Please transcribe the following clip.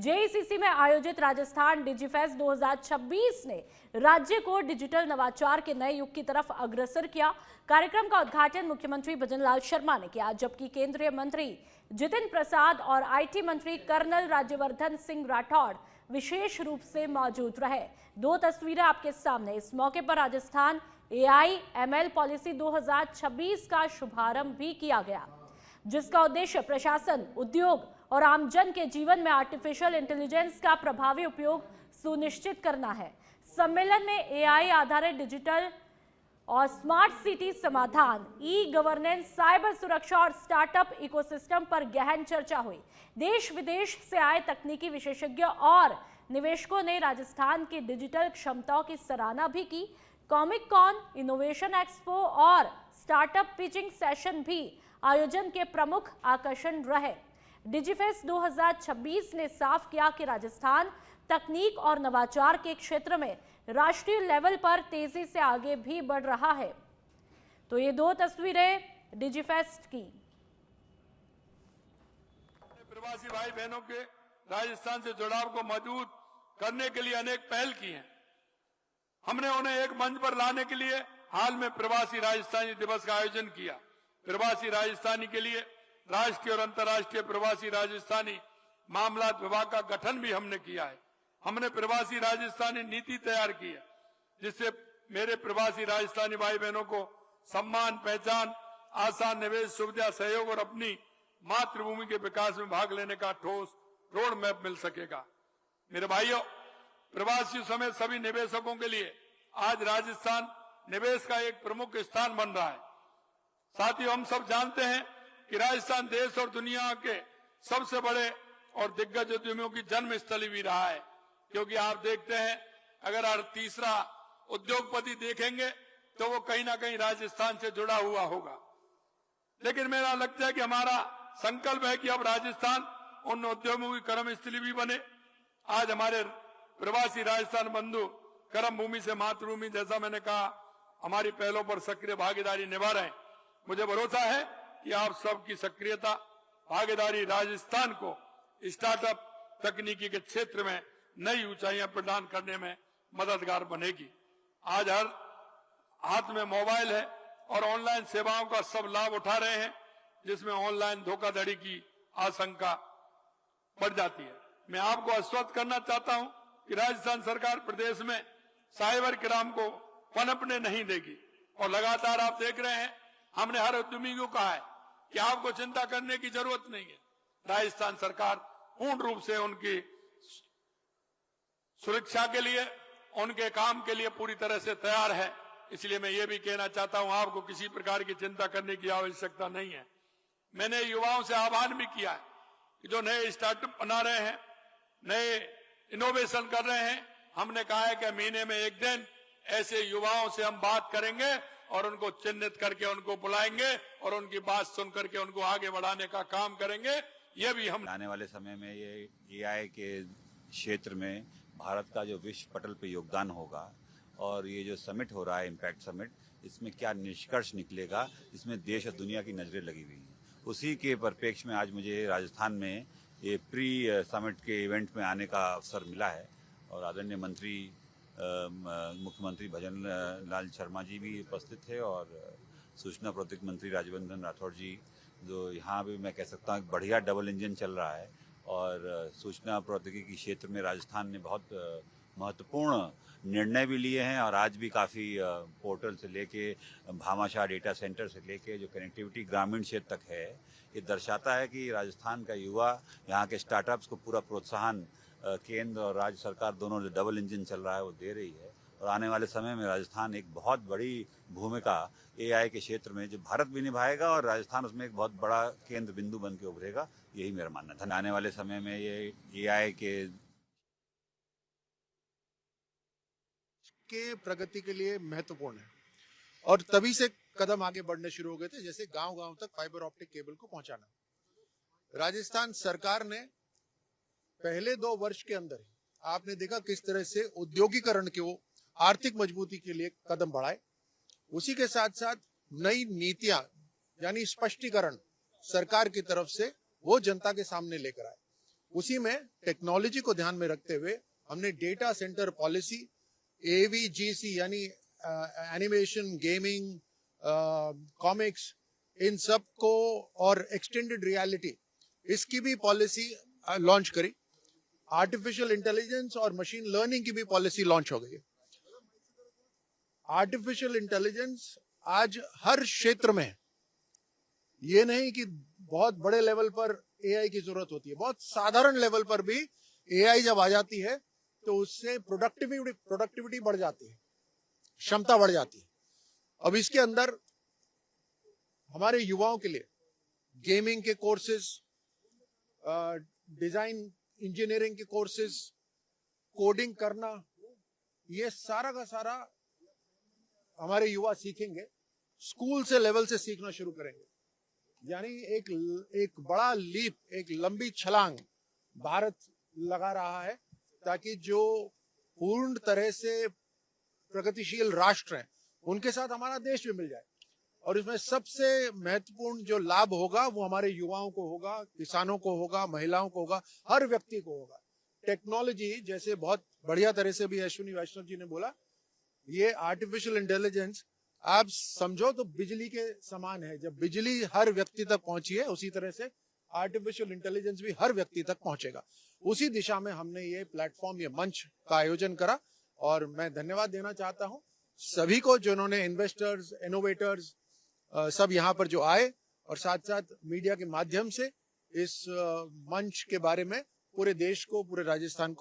JECC में आयोजित Rajasthan Digifest 2026 ने राज्य को डिजिटल नवाचार के नए युग की तरफ अग्रसर किया। कार्यक्रम का उद्घाटन मुख्यमंत्री भजनलाल शर्मा ने किया, जबकि केंद्रीय मंत्री जितिन प्रसाद और आईटी मंत्री कर्नल राज्यवर्धन सिंह राठौड़ विशेष रूप से मौजूद रहे। दो तस्वीरें आपके सामने। इस मौके पर राजस्थान AI/ML पॉलिसी 2026 का शुभारंभ भी किया गया, जिसका उद्देश्य प्रशासन, उद्योग और आमजन के जीवन में आर्टिफिशियल इंटेलिजेंस का प्रभावी उपयोग सुनिश्चित करना है। सम्मेलन में AI आधारित डिजिटल और स्मार्ट सिटी समाधान, ई-गवर्नेंस, साइबर सुरक्षा और स्टार्टअप इकोसिस्टम पर गहन चर्चा हुई। देश विदेश से आए तकनीकी विशेषज्ञ और निवेशकों ने राजस्थान की डिजिटल क्षमताओं की सराहना भी की। कॉमिक कॉन, इनोवेशन एक्सपो और स्टार्टअप पिचिंग सेशन भी आयोजन के प्रमुख आकर्षण रहे। डिजिफेस्ट 2026 ने साफ किया कि राजस्थान तकनीक और नवाचार के क्षेत्र में राष्ट्रीय लेवल पर तेजी से आगे भी बढ़ रहा है। तो ये दो तस्वीरें डिजिफेस्ट की। प्रवासी भाई बहनों के राजस्थान से जुड़ाव को मजबूत करने के लिए अनेक पहल की हैं। हमने उन्हें एक मंच पर लाने के लिए हाल में प्रवासी राजस्थानी दिवस का आयोजन किया। प्रवासी राजस्थानी के लिए राष्ट्रीय और अंतर्राष्ट्रीय प्रवासी राजस्थानी मामलात विभाग का गठन भी हमने किया है। हमने प्रवासी राजस्थानी नीति तैयार की है, जिससे मेरे प्रवासी राजस्थानी भाई बहनों को सम्मान, पहचान, आसान निवेश सुविधा, सहयोग और अपनी मातृभूमि के विकास में भाग लेने का ठोस रोड मैप मिल सकेगा। मेरे भाइयों, प्रवासियों समेत सभी निवेशकों के लिए आज राजस्थान निवेश का एक प्रमुख स्थान बन रहा है। साथियों, हम सब जानते हैं कि राजस्थान देश और दुनिया के सबसे बड़े और दिग्गज उद्यमियों की जन्म स्थली भी रहा है, क्योंकि आप देखते हैं अगर हर तीसरा उद्योगपति देखेंगे तो वो कहीं ना कहीं राजस्थान से जुड़ा हुआ होगा। लेकिन मेरा लगता है कि हमारा संकल्प है कि अब राजस्थान उन उद्यमों की कर्म स्थली भी बने। आज हमारे प्रवासी राजस्थान बंधु कर्म भूमि से मातृभूमि, जैसा मैंने कहा, हमारी पहलों पर सक्रिय भागीदारी निभा रहे हैं। मुझे भरोसा है कि आप सबकी सक्रियता, भागीदारी राजस्थान को स्टार्टअप तकनीकी के क्षेत्र में नई ऊंचाइयां प्रदान करने में मददगार बनेगी। आज हर हाथ में मोबाइल है और ऑनलाइन सेवाओं का सब लाभ उठा रहे हैं, जिसमें ऑनलाइन धोखाधड़ी की आशंका बढ़ जाती है। मैं आपको आश्वस्त करना चाहता हूं कि राजस्थान सरकार प्रदेश में साइबर क्राइम को पनपने नहीं देगी और लगातार आप देख रहे हैं, हमने हर उद्यमी को कहा है कि आपको चिंता करने की जरूरत नहीं है। राजस्थान सरकार पूर्ण रूप से उनकी सुरक्षा के लिए, उनके काम के लिए पूरी तरह से तैयार है। इसलिए मैं ये भी कहना चाहता हूं, आपको किसी प्रकार की चिंता करने की आवश्यकता नहीं है। मैंने युवाओं से आह्वान भी किया है कि जो नए स्टार्टअप बना रहे हैं, नए इनोवेशन कर रहे हैं, हमने कहा है कि महीने में एक दिन ऐसे युवाओं से हम बात करेंगे और उनको चिन्हित करके उनको बुलाएंगे और उनकी बात सुन करके उनको आगे बढ़ाने का काम करेंगे। ये भी हम आने वाले समय में ये AI के क्षेत्र में भारत का जो विश्व पटल पे योगदान होगा और ये जो समिट हो रहा है, इम्पैक्ट समिट, इसमें क्या निष्कर्ष निकलेगा, इसमें देश और दुनिया की नजरें लगी हुई हैं। उसी के परिप्रेक्ष्य में आज मुझे राजस्थान में ये प्री समिट के इवेंट में आने का अवसर मिला है और आदरणीय मंत्री मुख्यमंत्री भजन लाल शर्मा जी भी उपस्थित थे और सूचना प्रौद्योगिकी मंत्री राज्यवर्धन राठौड़ जी, जो यहाँ भी मैं कह सकता हूँ बढ़िया डबल इंजन चल रहा है और सूचना प्रौद्योगिकी क्षेत्र में राजस्थान ने बहुत महत्वपूर्ण निर्णय भी लिए हैं और आज भी काफ़ी पोर्टल से लेके भामाशाह डेटा सेंटर से लेके जो कनेक्टिविटी ग्रामीण क्षेत्र तक है, ये दर्शाता है कि राजस्थान का युवा, यहाँ के स्टार्टअप्स को पूरा प्रोत्साहन केंद्र और राज्य सरकार दोनों जो डबल इंजन चल रहा है वो दे रही है और आने वाले समय में राजस्थान एक बहुत बड़ी भूमिका AI के क्षेत्र में जो भारत भी निभाएगा और राजस्थान उसमें एक बहुत बड़ा केंद्र बिंदु बन के उभरेगा, यही मेरा मानना था। आने वाले समय में ये AI के प्रगति के लिए महत्वपूर्ण है और तभी से कदम आगे बढ़ने शुरू हो गए थे, जैसे गांव-गांव तक फाइबर ऑप्टिक केबल को पहुंचाना। राजस्थान सरकार ने पहले 2 वर्ष के अंदर आपने देखा किस तरह से औद्योगिकरण को, आर्थिक मजबूती के लिए कदम बढ़ाए। उसी के साथ साथ नई नीतियां यानी स्पष्टीकरण सरकार की तरफ से वो जनता के सामने लेकर आए। उसी में टेक्नोलॉजी को ध्यान में रखते हुए हमने डेटा सेंटर पॉलिसी, एवीजीसी यानी एनिमेशन, गेमिंग, कॉमिक्स, इन सब को और एक्सटेंडेड रियलिटी, इसकी भी पॉलिसी लॉन्च करी। आर्टिफिशियल इंटेलिजेंस और मशीन लर्निंग की भी पॉलिसी लॉन्च हो गई है। आर्टिफिशियल इंटेलिजेंस आज हर क्षेत्र में है। ये नहीं कि बहुत बड़े लेवल पर एआई की जरूरत होती है, बहुत साधारण लेवल पर भी एआई जब आ जाती है तो उससे प्रोडक्टिविटी बढ़ जाती है, क्षमता बढ़ जाती है। अब इसके अंदर हमारे युवाओं के लिए गेमिंग के कोर्सेज, डिजाइन इंजीनियरिंग के कोर्सेज, कोडिंग करना, ये सारा का सारा हमारे युवा सीखेंगे, स्कूल से लेवल से सीखना शुरू करेंगे। यानी एक बड़ा लीप, एक लंबी छलांग भारत लगा रहा है, ताकि जो पूर्ण तरह से प्रगतिशील राष्ट्र हैं उनके साथ हमारा देश भी मिल जाए। और इसमें सबसे महत्वपूर्ण जो लाभ होगा वो हमारे युवाओं को होगा, किसानों को होगा, महिलाओं को होगा, हर व्यक्ति को होगा। टेक्नोलॉजी, जैसे बहुत बढ़िया तरह से भी अश्विनी वैष्णव जी ने बोला, ये आर्टिफिशियल इंटेलिजेंस आप समझो तो बिजली के समान है। जब बिजली हर व्यक्ति तक पहुंची है, उसी तरह से आर्टिफिशियल इंटेलिजेंस भी हर व्यक्ति तक पहुंचेगा। उसी दिशा में हमने ये प्लेटफॉर्म, ये मंच का आयोजन करा। और मैं धन्यवाद देना चाहता हूं सभी को जिन्होंने, इन्वेस्टर्स, इनोवेटर्स, सब यहाँ पर जो आए, और साथ साथ मीडिया के माध्यम से इस मंच के बारे में पूरे देश को, पूरे राजस्थान को